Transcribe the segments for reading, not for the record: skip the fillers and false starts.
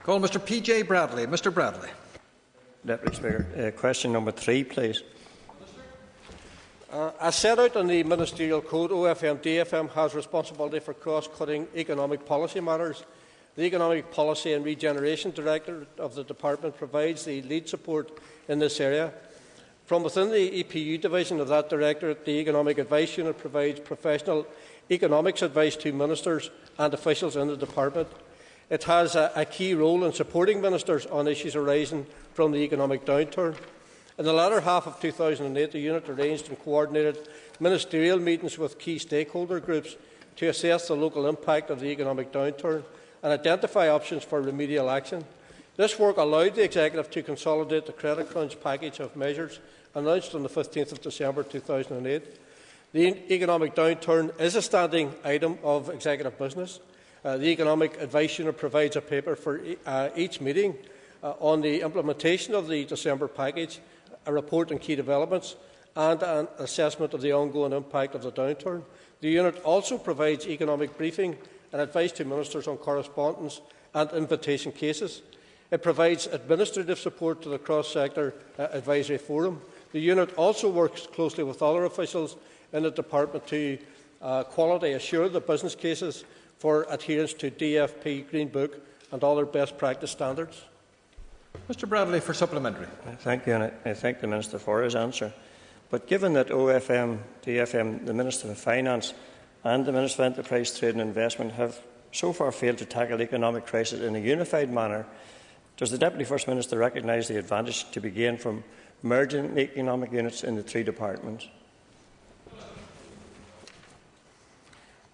Call Mr. P.J. Bradley. Mr. Bradley. Deputy Speaker, question number 3, please. As set out in the Ministerial Code, OFMDFM has responsibility for cross-cutting economic policy matters. The Economic Policy and Regeneration Directorate of the Department provides the lead support in this area. From within the EPU division of that Directorate, the Economic Advice Unit provides professional economics advice to ministers and officials in the Department. It has a key role in supporting ministers on issues arising from the economic downturn. In the latter half of 2008, the unit arranged and coordinated ministerial meetings with key stakeholder groups to assess the local impact of the economic downturn and identify options for remedial action. This work allowed the Executive to consolidate the credit crunch package of measures announced on the 15th of December 2008. The economic downturn is a standing item of Executive business. The Economic Advice Unit provides a paper for each meeting on the implementation of the December package, a report on key developments and an assessment of the ongoing impact of the downturn. The unit also provides economic briefing and advice to ministers on correspondence and invitation cases. It provides administrative support to the cross-sector advisory forum. The unit also works closely with other officials in the Department to quality assure the business cases for adherence to DFP Green Book and other best practice standards. Mr. Bradley for supplementary. Thank you, and I thank the Minister for his answer. But given that OFMDFM, the Minister of Finance and the Minister of Enterprise, Trade and Investment have so far failed to tackle the economic crisis in a unified manner, does the Deputy First Minister recognise the advantage to be gained from merging the economic units in the 3 departments?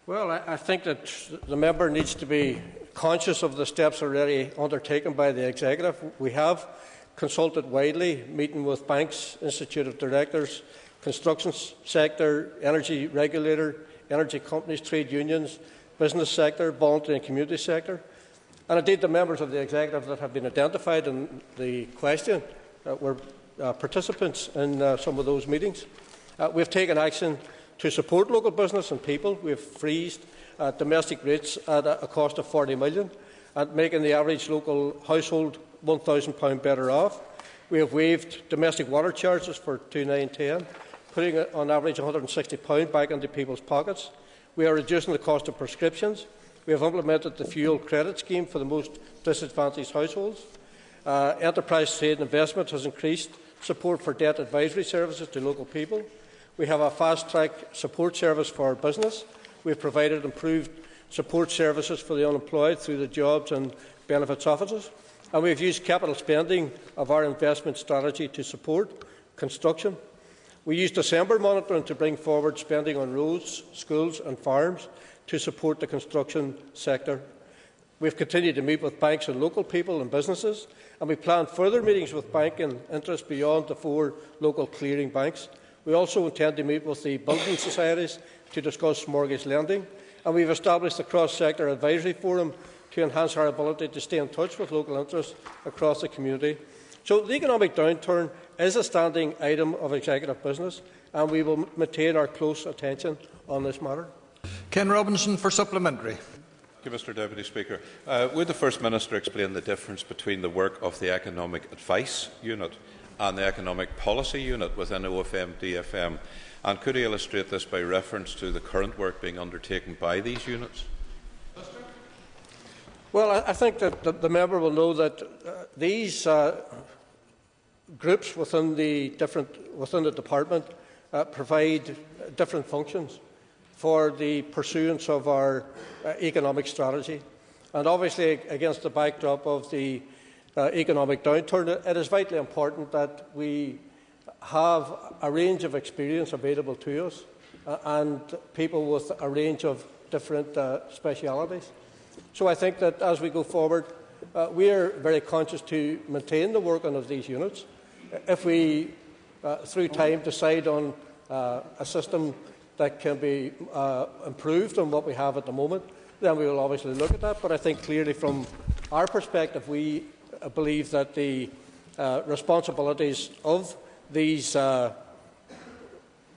Well, I think that the member needs to be conscious of the steps already undertaken by the Executive. We have consulted widely, meeting with banks, Institute of Directors, construction sector, energy regulator, energy companies, trade unions, business sector, voluntary and community sector. And indeed, the members of the Executive that have been identified in the question were participants in some of those meetings. We have taken action to support local business and people. We have freezed domestic rates at a cost of $40 million and making the average local household £1,000 better off. We have waived domestic water charges for 2910, putting on average £160 back into people's pockets. We are reducing the cost of prescriptions. We have implemented the fuel credit scheme for the most disadvantaged households. Enterprise Trade and Investment has increased support for debt advisory services to local people. We have a fast-track support service for business. We have provided improved support services for the unemployed through the Jobs and Benefits Offices. And we have used capital spending of our investment strategy to support construction. We used December monitoring to bring forward spending on roads, schools and farms to support the construction sector. We have continued to meet with banks and local people and businesses, and we plan further meetings with banking interests beyond the 4 local clearing banks. We also intend to meet with the building societies to discuss mortgage lending, and we have established a cross-sector advisory forum to enhance our ability to stay in touch with local interests across the community. So the economic downturn is a standing item of Executive business, and we will maintain our close attention on this matter. Ken Robinson for supplementary. Thank you, Mr. Deputy Speaker. Would the First Minister explain the difference between the work of the Economic Advice Unit and the Economic Policy Unit within OFMDFM, and could he illustrate this by reference to the current work being undertaken by these units? Well, I think that the member will know that these groups within the department provide different functions for the pursuance of our economic strategy. And obviously, against the backdrop of the economic downturn, it is vitally important that we have a range of experience available to us and people with a range of different specialities. So I think that as we go forward, we are very conscious to maintain the working of these units. If we, through time, decide on a system that can be improved on what we have at the moment, then we will obviously look at that. But I think clearly from our perspective, we believe that the responsibilities of these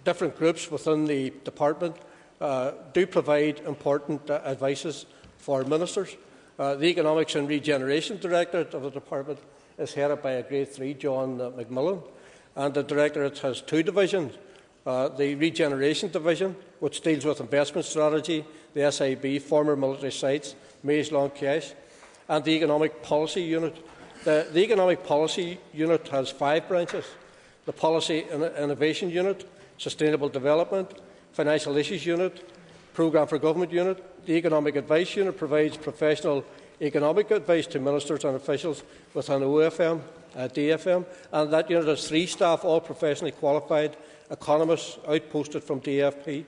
different groups within the department do provide important advices for ministers. The Economics and Regeneration Directorate of the Department is headed by a Grade 3 John McMillan, and the Directorate has two divisions. The Regeneration Division, which deals with investment strategy, the SIB, former military sites, Maze Long Cash, and the Economic Policy Unit. The Economic Policy Unit has 5 branches: the Policy and Innovation Unit, Sustainable Development, Financial Issues Unit, Programme for Government Unit. The Economic Advice Unit provides professional economic advice to ministers and officials within OFM, DFM, and that unit has 3 staff, all professionally qualified economists outposted from DFP.